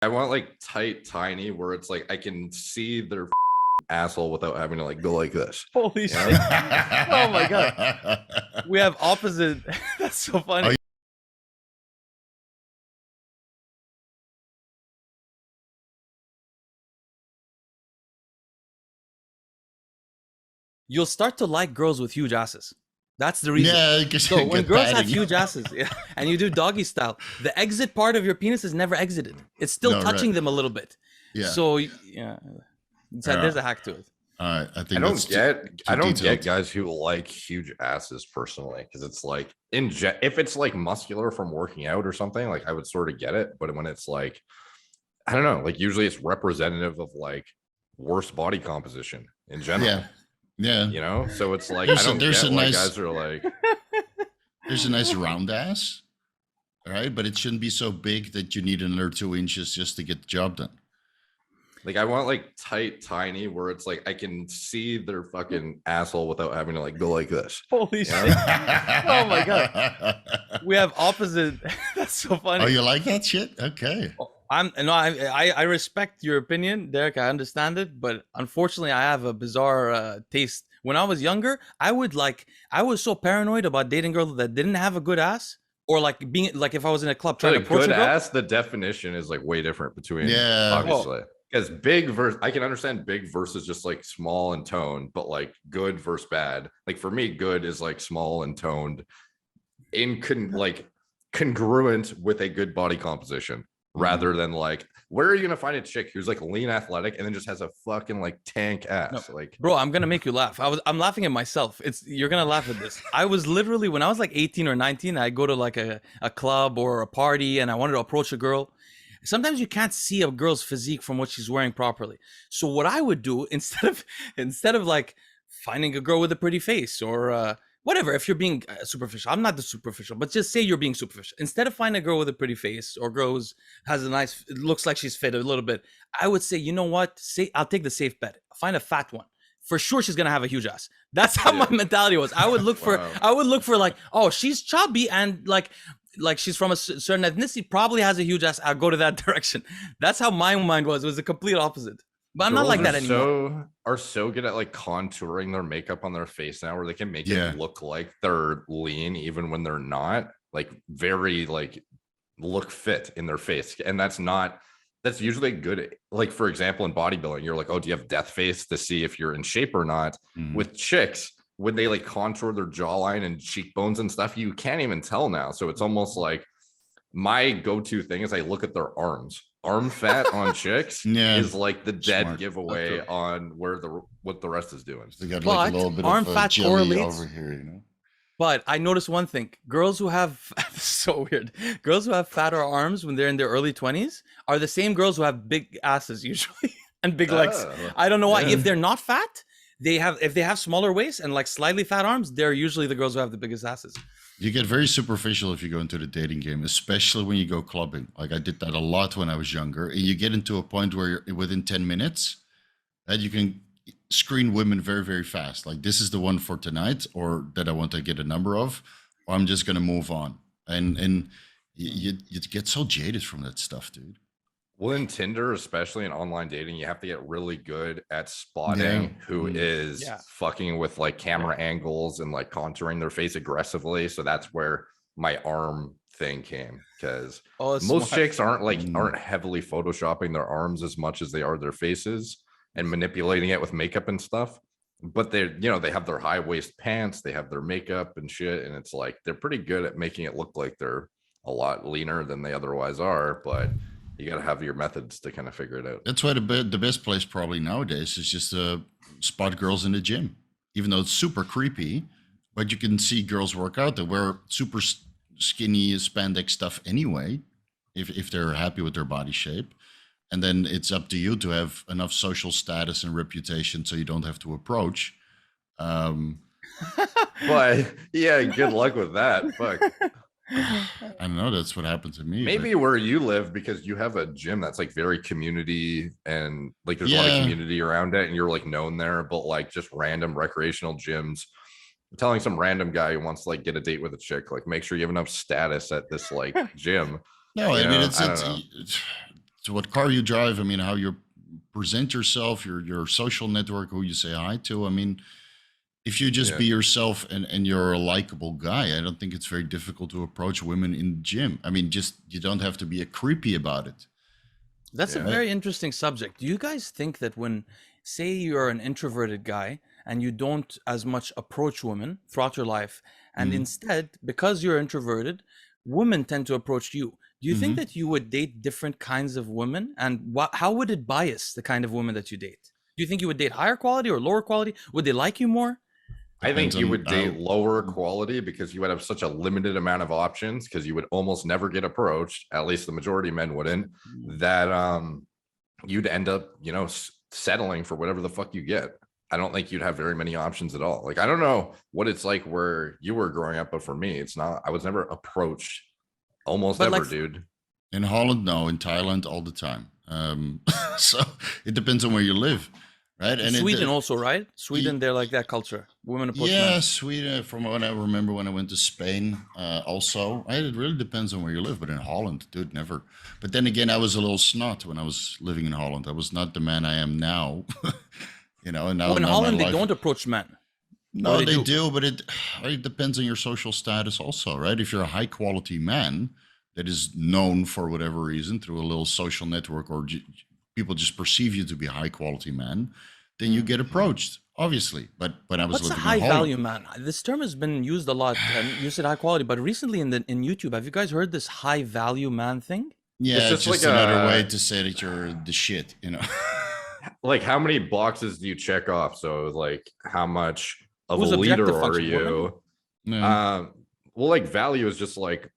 I want like tight, tiny, where it's like I can see their asshole without having to like go like this. Holy You know? shit. Oh my God. We have opposite. That's so funny. You'll start to like girls with huge asses. That's the reason. Yeah, because So you when get girls have padding. huge asses, yeah, and you do doggy style, the exit part of your penis is never exited. It's still No, touching right. them a little bit. Yeah. So yeah, there's a hack to it. All right. I think I don't get detailed. guys who like huge asses personally, because it's like if it's like muscular from working out or something, like I would sort of get it. But when it's like, I don't know, like usually it's representative of like worse body composition in general. Yeah. Yeah. You know, so it's like There's I don't there's get a why nice guys are like, there's a nice round ass, all right, but it shouldn't be so big that you need another 2 inches just to get the job done. like I want like tight, tiny, where it's like I can see their fucking asshole without having to like go like this. Holy shit. Oh my God. We have opposite. That's so funny. Oh, you like that shit? Okay. I respect your opinion, Derek. I understand it, but unfortunately, I have a bizarre taste. When I was younger, I was so paranoid about dating girls that didn't have a good ass, or like being like if I was in a club trying to approach good a girl. ass, the definition is like way different between obviously. Because I can understand big versus just like small and toned, but like good versus bad. Like for me, good is like small and toned, like congruent with a good body composition, rather than like, where are you gonna find a chick who's like lean, athletic, and then just has a fucking like tank ass? No, like, bro, I'm gonna make you laugh. I'm laughing at myself. You're gonna laugh at this. I was literally, when I was like 18 or 19, I go to like a club or a party and I wanted to approach a girl. Sometimes you can't see a girl's physique from what she's wearing properly. So what I would do instead of like finding a girl with a pretty face or whatever, if you're being superficial, I'm not the superficial, but just say you're being superficial. Instead of finding a girl with a pretty face or girl who has a nice, it looks like she's fit a little bit, I would say, you know what? I'll take the safe bet. Find a fat one. For sure, she's gonna have a huge ass. That's how my mentality was. I would look for like, oh, she's chubby and like she's from a certain ethnicity, probably has a huge ass. I'll go to that direction. That's how my mind was. It was the complete opposite. But I'm not like that anymore. Are so good at like contouring their makeup on their face now, where they can make it look like they're lean even when they're not. Like very like look fit in their face, and that's usually good. Like for example, in bodybuilding, you're like, oh, do you have death face to see if you're in shape or not? With chicks, when they like contour their jawline and cheekbones and stuff, you can't even tell now. So it's almost like my go-to thing is I look at their arms. Arm fat on chicks is like the dead giveaway on what the rest is doing. They got like a little bit arm of fat jelly correlates over here, you know. But I noticed one thing: girls who have so weird. Girls who have fatter arms when they're in their early 20s are the same girls who have big asses usually and big legs. I don't know why. If they're not fat, if they have smaller waists and like slightly fat arms, they're usually the girls who have the biggest asses. You get very superficial if you go into the dating game, especially when you go clubbing. Like I did that a lot when I was younger. And you get into a point where you're within 10 minutes and you can screen women very, very fast. Like this is the one for tonight, or that I want to get a number of, or I'm just going to move on. And you get so jaded from that stuff, dude. Well, in Tinder, especially in online dating, you have to get really good at spotting who is fucking with like camera angles and like contouring their face aggressively. So that's where my arm thing came, because most chicks aren't heavily photoshopping their arms as much as they are their faces and manipulating it with makeup and stuff. But they have their high waist pants, they have their makeup and shit, and it's like they're pretty good at making it look like they're a lot leaner than they otherwise are. But you got to have your methods to kind of figure it out. That's why the best place probably nowadays is just spot girls in the gym, even though it's super creepy. But you can see girls work out. They wear super skinny spandex stuff anyway, if they're happy with their body shape. And then it's up to you to have enough social status and reputation so you don't have to approach. But yeah, good luck with that. Fuck. I don't know. That's what happened to me. Maybe where you live, because you have a gym that's like very community and like there's a lot of community around it, and you're like known there. But like just random recreational gyms, I'm telling some random guy who wants to like get a date with a chick, like make sure you have enough status at this like gym. No, I mean to what car you drive. I mean, how you present yourself, your social network, who you say hi to. I mean, if you just be yourself and you're a likable guy, I don't think it's very difficult to approach women in the gym. I mean, just you don't have to be a creepy about it. That's a very interesting subject. Do you guys think that when, say, you're an introverted guy and you don't as much approach women throughout your life, and instead, because you're introverted, women tend to approach you, do you think that you would date different kinds of women? And how would it bias the kind of women that you date? Do you think you would date higher quality or lower quality? Would they like you more? I think you would date lower quality because you would have such a limited amount of options, because you would almost never get approached, at least the majority of men wouldn't, that you'd end up, you know, settling for whatever the fuck you get. I don't think you'd have very many options at all. Like, I don't know what it's like where you were growing up, but for me, it's not. I was never approached almost ever, dude. In Holland, no. In Thailand, all the time. So it depends on where you live. Right. And Sweden also, right? Sweden, they're like that culture. Women approach men. Sweden, from what I remember when I went to Spain, also. It really depends on where you live. But in Holland, dude, never. But then again, I was a little snot when I was living in Holland. I was not the man I am now. You know, and now in Holland, they don't approach men. No, they do, but it depends on your social status also, right? If you're a high quality man that is known for whatever reason through a little social network, or people just perceive you to be a high quality man, then you get approached, obviously. But when I was living in Holland, high value man? This term has been used a lot. You said high quality, but recently in YouTube, have you guys heard this high value man thing? Yeah, it's just like another way to say that you're the shit, you know. Like, how many boxes do you check off? So, like, how much of a leader are you? Well, like, value is just like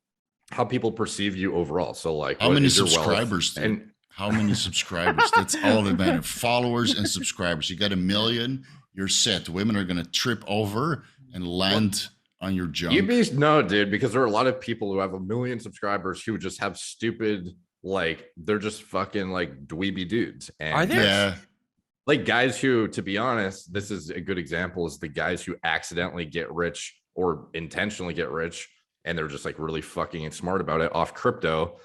how people perceive you overall. So, like, how many subscribers? And how many subscribers? That's all that matters. Followers and subscribers. You got 1 million, you're set. Women are gonna trip over and land on your junk. No, dude, because there are a lot of people who have 1 million subscribers who just have stupid. Like, they're just fucking like dweeby dudes. And are there? Yeah. Like, guys who, to be honest, this is a good example, is the guys who accidentally get rich or intentionally get rich, and they're just like really fucking smart about it off crypto.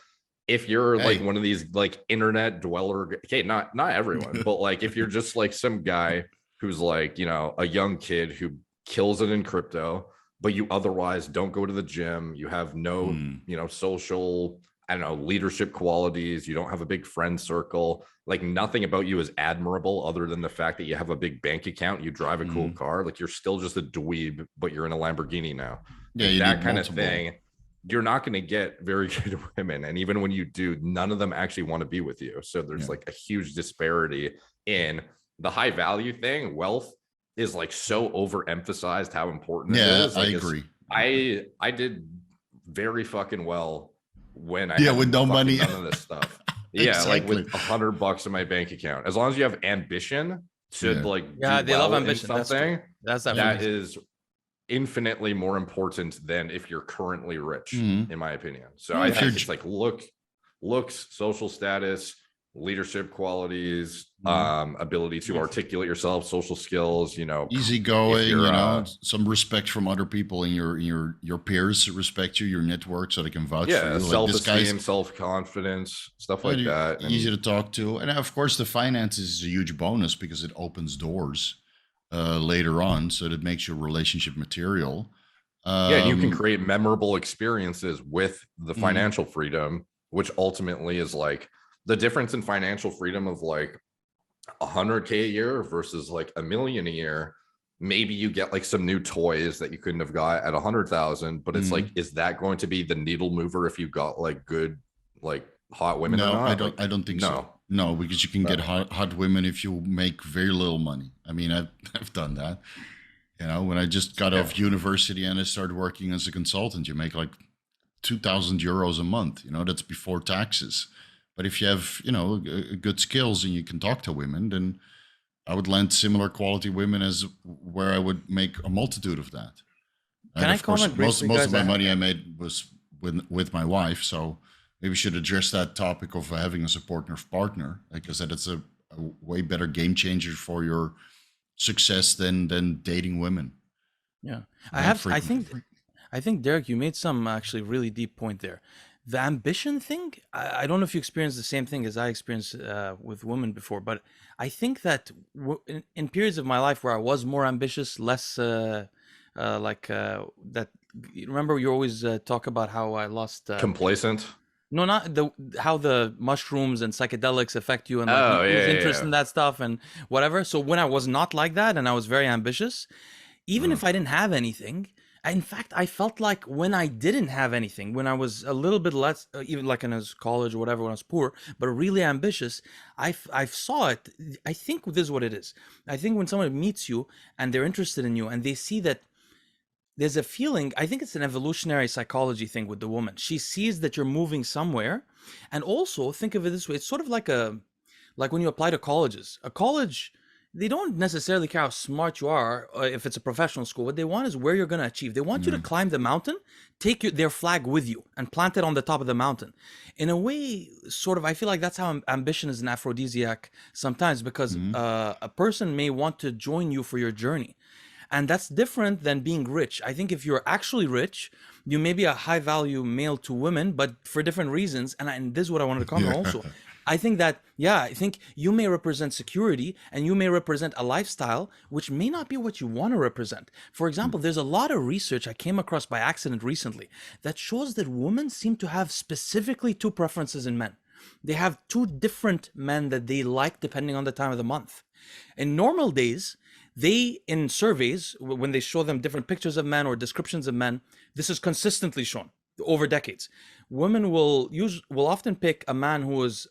If you're like one of these like internet dweller, okay, not everyone, but like if you're just like some guy who's like, you know, a young kid who kills it in crypto, but you otherwise don't go to the gym, you have no, you know, social, I don't know, leadership qualities, you don't have a big friend circle, like nothing about you is admirable other than the fact that you have a big bank account, you drive a cool car, like you're still just a dweeb, but you're in a Lamborghini now. Yeah, that kind of thing. You're not going to get very good women. And even when you do, none of them actually want to be with you. So there's like a huge disparity in the high value thing. Wealth is like so overemphasized how important it is. Like, I agree. I did very fucking well when I with no money, none of this stuff. Like with $100 in my bank account, as long as you have ambition to they love ambition. Something that is infinitely more important than if you're currently rich, in my opinion. So I think it's like looks, social status, leadership qualities, ability to articulate yourself, social skills, you know, easygoing, you know, some respect from other people and your peers respect you, your network, so they can vouch for you. Self-esteem, self-confidence, stuff like that. Easy to talk to. And of course the finances is a huge bonus because it opens doors later on, so that makes your relationship material. You can create memorable experiences with the financial freedom, which ultimately is like the difference in financial freedom of like $100K a year versus like $1 million a year. Maybe you get like some new toys that you couldn't have got at 100,000, but it's like, is that going to be the needle mover if you got like good, like hot women? No, I don't think so. No, because you can get hot women if you make very little money. I mean, I've done that. You know, when I just got off university and I started working as a consultant, you make like 2,000 euros a month. You know, that's before taxes. But if you have, you know, good skills and you can talk to women, then I would land similar quality women as where I would make a multitude of that. Can I comment briefly? Most of my money I made was with my wife. So maybe we should address that topic of having a partner, because that is a way better game changer for your success than dating women. Yeah, I think Derek, you made some actually really deep point there. The ambition thing, I don't know if you experienced the same thing as I experienced with women before, but I think that in periods of my life where I was more ambitious, less that. Remember, you always talk about how I lost. Complacent. No, not the how the mushrooms and psychedelics affect you, and like you Oh lose yeah, interest yeah, in that stuff and whatever. So when I was not like that and I was very ambitious, even yeah. if I didn't have anything, in fact, I felt like when I didn't have anything, when I was a little bit less, even like in college or whatever, when I was poor, but really ambitious, I saw it. I think this is what it is. I think when someone meets you and they're interested in you and they see that there's a feeling, I think it's an evolutionary psychology thing with the woman. She sees that you're moving somewhere. And also think of it this way. It's sort of like when you apply to colleges. A college, they don't necessarily care how smart you are if it's a professional school. What they want is where you're going to achieve. They want you to climb the mountain, take their flag with you and plant it on the top of the mountain. In a way, sort of, I feel like that's how ambition is an aphrodisiac sometimes, because a person may want to join you for your journey. And that's different than being rich. I think if you're actually rich, you may be a high value male to women, but for different reasons. And this is what I wanted to comment also. I think that, I think you may represent security and you may represent a lifestyle which may not be what you want to represent. For example, there's a lot of research I came across by accident recently that shows that women seem to have specifically two preferences in men. They have two different men that they like depending on the time of the month. In normal days, they, in surveys, when they show them different pictures of men or descriptions of men, this is consistently shown over decades. Women will often pick a man who is